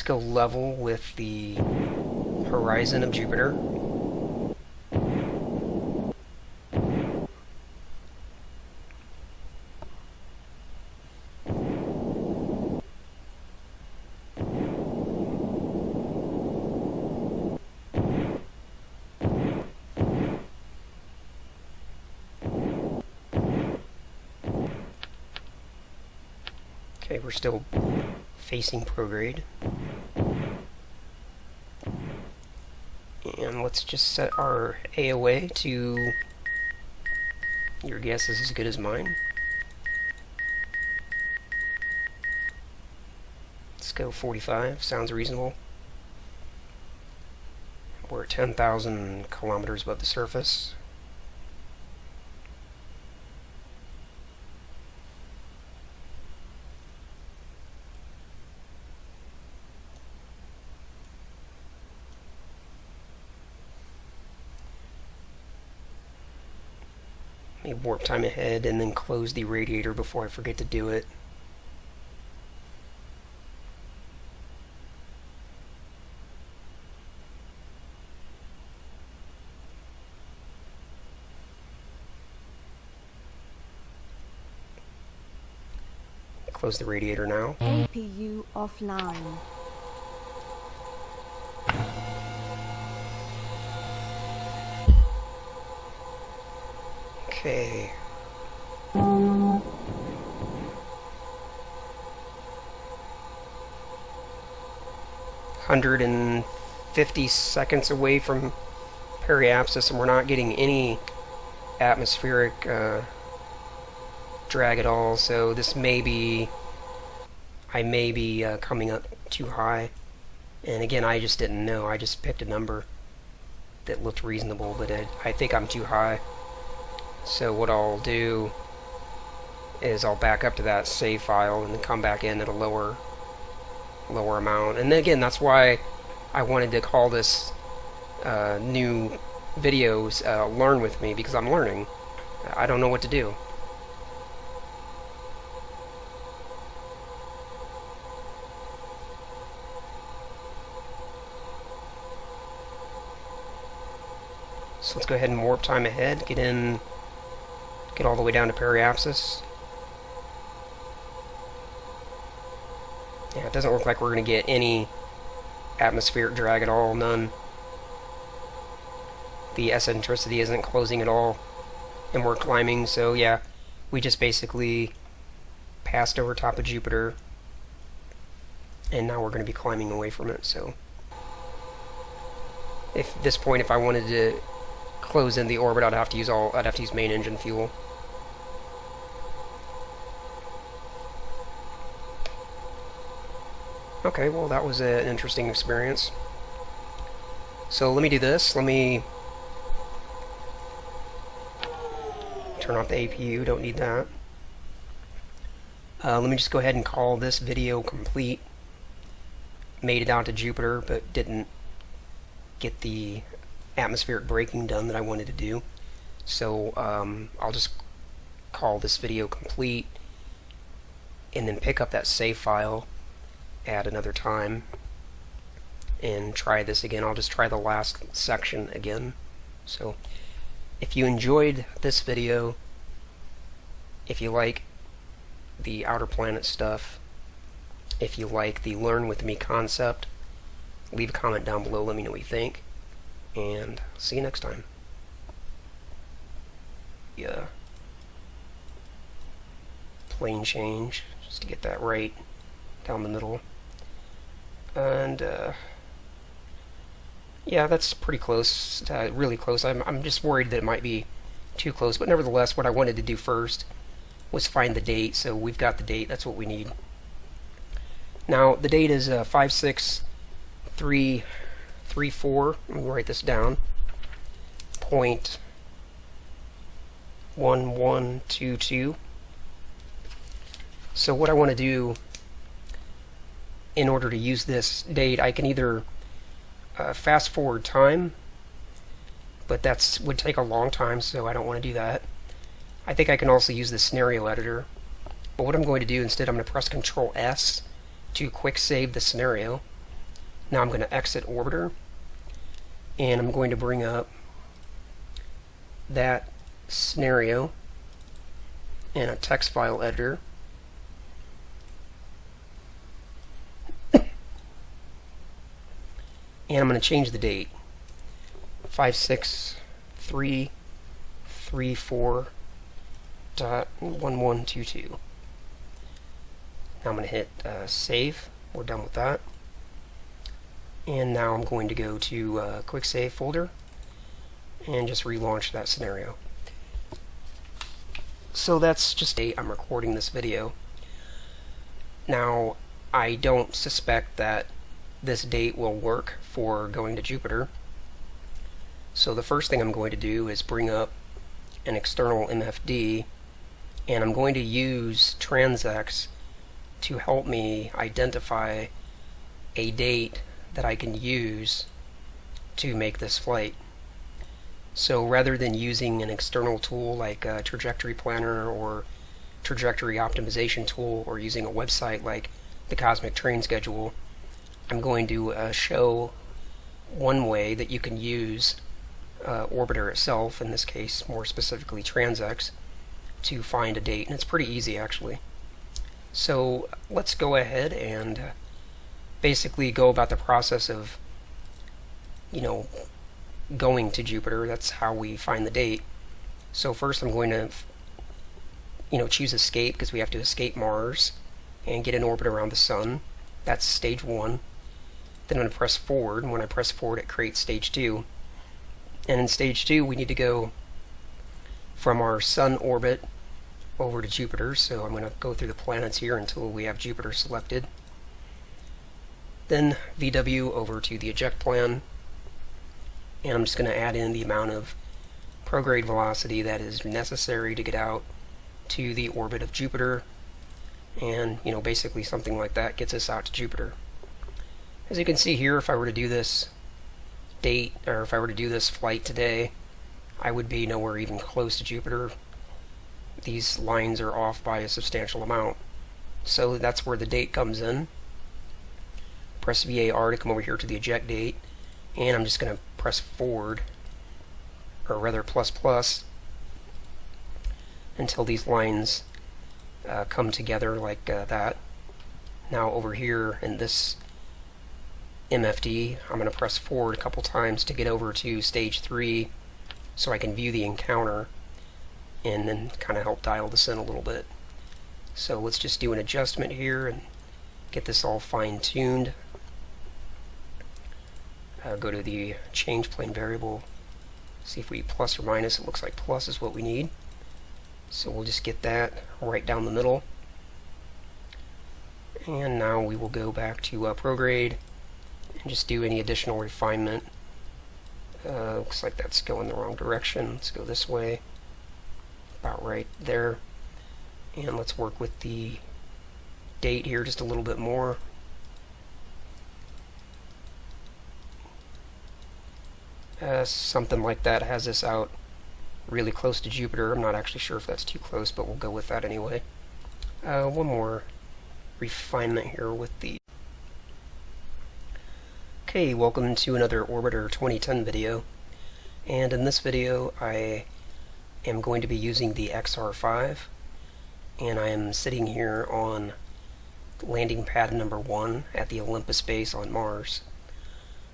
level with the horizon of Jupiter. Okay, we're still facing prograde. And let's just set our AOA to, your guess is as good as mine. Let's go 45, sounds reasonable. We're at 10,000 kilometers above the surface. Let me warp time ahead and then close the radiator before I forget to do it. Close the radiator now. APU offline. Okay. $150 away from periapsis, and we're not getting any atmospheric drag at all, so this may be, I may be coming up too high. And again, I just didn't know. I just picked a number that looked reasonable, but I think I'm too high. So what I'll do is I'll back up to that save file and then come back in at a lower amount. And then again, that's why I wanted to call this new videos Learn With Me, because I'm learning. I don't know what to do. So let's go ahead and warp time ahead, get all the way down to periapsis. Yeah, it doesn't look like we're going to get any atmospheric drag at all, none. The eccentricity isn't closing at all, and we're climbing, so yeah, we just basically passed over top of Jupiter, and now we're going to be climbing away from it. So if at this point, if I wanted to close in the orbit, I'd have to use main engine fuel. Okay, well that was an interesting experience. So let me do this. Let me turn off the APU, don't need that. Let me just go ahead and call this video complete. Made it out to Jupiter, but didn't get the atmospheric braking done that I wanted to do. So I'll just call this video complete and then pick up that save file at another time and try this again. I'll just try the last section again. So if you enjoyed this video, if you like the outer planet stuff, if you like the Learn With Me concept, leave a comment down below, let me know what you think, and see you next time. Yeah. Plane change, just to get that right down the middle. And yeah, that's pretty close, really close. I'm just worried that it might be too close, but nevertheless, what I wanted to do first was find the date, so we've got the date, that's what we need. Now, the date is 56334, let me write this down, 0.1122. So what I want to do in order to use this date, I can either fast forward time, but that would take a long time, so I don't want to do that. I think I can also use the scenario editor, but what I'm going to do instead, I'm going to press Control S to quick save the scenario. Now I'm going to exit Orbiter, and I'm going to bring up that scenario in a text file editor. And I'm going to change the date, 56334.1122. Now I'm going to hit save. We're done with that. And now I'm going to go to quick save folder and just relaunch that scenario. So that's just I'm recording this video. Now I don't suspect that this date will work for going to Jupiter. So the first thing I'm going to do is bring up an external MFD, and I'm going to use TransX to help me identify a date that I can use to make this flight. So rather than using an external tool like a trajectory planner or trajectory optimization tool, or using a website like the Cosmic Train Schedule, I'm going to show one way that you can use Orbiter itself, in this case more specifically TransX, to find a date. And it's pretty easy actually. So let's go ahead and basically go about the process of, going to Jupiter. That's how we find the date. So first I'm going to choose escape, because we have to escape Mars and get in orbit around the Sun. That's stage 1. Then I'm going to press forward, and when I press forward it creates stage 2. And in stage 2 we need to go from our Sun orbit over to Jupiter. So I'm going to go through the planets here until we have Jupiter selected. Then VW over to the eject plan, and I'm just going to add in the amount of prograde velocity that is necessary to get out to the orbit of Jupiter, and basically something like that gets us out to Jupiter. As you can see here, if I were to do this date, or if I were to do this flight today, I would be nowhere even close to Jupiter. These lines are off by a substantial amount. So that's where the date comes in. Press VAR to come over here to the eject date, and I'm just going to press forward, or rather plus, until these lines come together like that. Now over here in this MFD, I'm going to press forward a couple times to get over to stage 3 so I can view the encounter and then kind of help dial this in a little bit. So let's just do an adjustment here and get this all fine-tuned. Go to the change plane variable, see if we plus or minus. It looks like plus is what we need. So we'll just get that right down the middle. And now we will go back to prograde and just do any additional refinement. Looks like that's going the wrong direction. Let's go this way, about right there. And let's work with the date here just a little bit more. Something like that has us out really close to Jupiter. I'm not actually sure if that's too close, but we'll go with that anyway. One more refinement here with the... Okay, welcome to another Orbiter 2010 video. And in this video I am going to be using the XR5, and I am sitting here on landing pad number 1 at the Olympus base on Mars.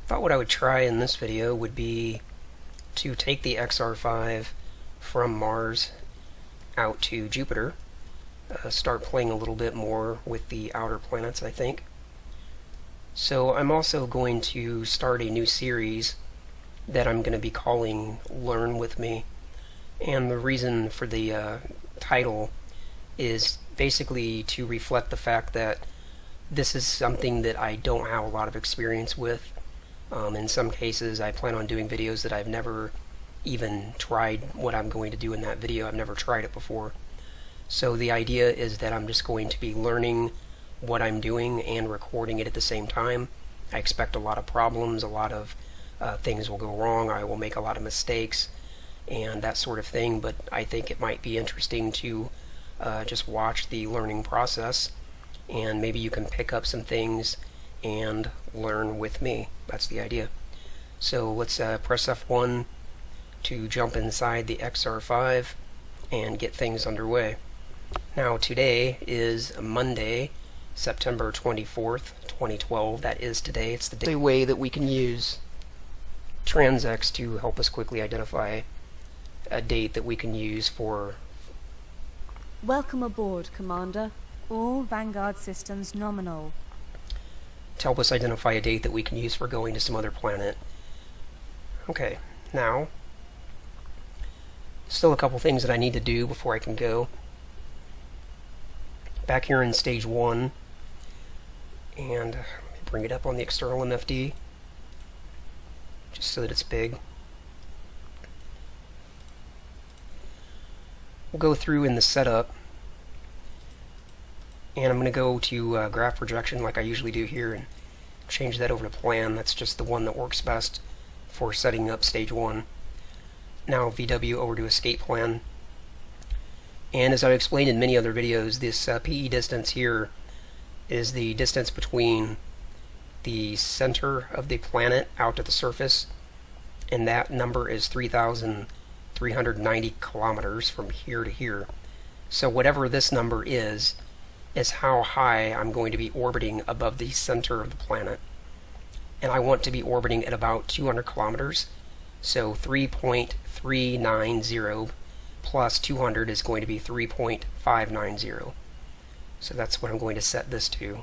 Thought what I would try in this video would be to take the XR5 from Mars out to Jupiter, start playing a little bit more with the outer planets, I think. So I'm also going to start a new series that I'm going to be calling Learn With Me, and the reason for the title is basically to reflect the fact that this is something that I don't have a lot of experience with. In some cases I plan on doing videos that I've never even tried what I'm going to do in that video. I've never tried it before. So the idea is that I'm just going to be learning what I'm doing and recording it at the same time. I expect a lot of problems, a lot of things will go wrong, I will make a lot of mistakes and that sort of thing, but I think it might be interesting to just watch the learning process, and maybe you can pick up some things and learn with me. That's the idea. So let's press F1 to jump inside the XR5 and get things underway. Now today is Monday, September 24th, 2012. That is today. It's the way that we can use TransX to help us quickly identify a date that we can use for... Welcome aboard, Commander. All Vanguard systems nominal. to help us identify a date that we can use for going to some other planet. Okay, now, still a couple things that I need to do before I can go. Back here in stage 1, and let me bring it up on the external MFD, just so that it's big. We'll go through in the setup, and I'm going to go to graph projection like I usually do here and change that over to plan. That's just the one that works best for setting up stage 1. Now VW over to escape plan. And as I've explained in many other videos, this PE distance here is the distance between the center of the planet out to the surface, and that number is 3,390 kilometers from here to here. So whatever this number is how high I'm going to be orbiting above the center of the planet. And I want to be orbiting at about 200 kilometers, so 3.390 plus 200 is going to be 3.590. So that's what I'm going to set this to.